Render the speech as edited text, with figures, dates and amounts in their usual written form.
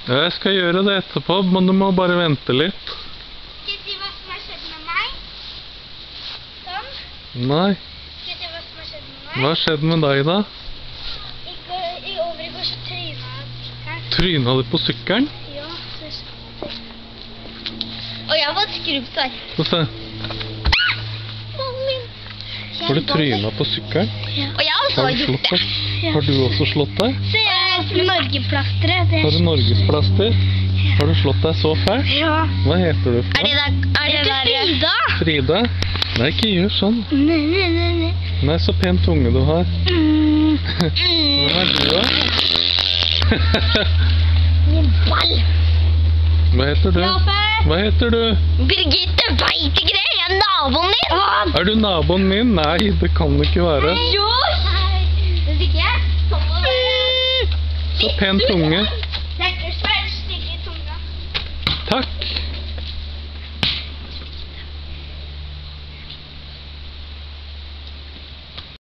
Jeg skal gjøre det etterpå, men du må bare vente litt. Skal jeg si hva som har skjedd med meg? Sånn. Nei. Skal jeg si hva som har skjedd med meg? Hva skjedde med deg da? I går så trynet jeg. Tryna du på sykkelen? Ja, og jeg har fått skrubbsår. Få se. Ballen min. Har du tryna på sykkelen? Ja. Og jeg har også Har du gjort slått det. deg? Har du også slått deg? Se, Norgeplasteret. Har du norgesplaster? Har du slått deg så fælt? Ja. Hva heter du for Er det der Frida? Frida? Nei, ikke gjør sånn. Nei. Nei, så pen tunge du har. Hva er du da? Min ball. Hva heter du? Hva heter du? Birgitte, vet ikke det? Jeg er naboen din. Er du naboen min? Nei, det kan det ikke være. Jo. Hvis ikke jeg, så må det Så pen tunge. Det er ikke svært stygge tunga. Takk.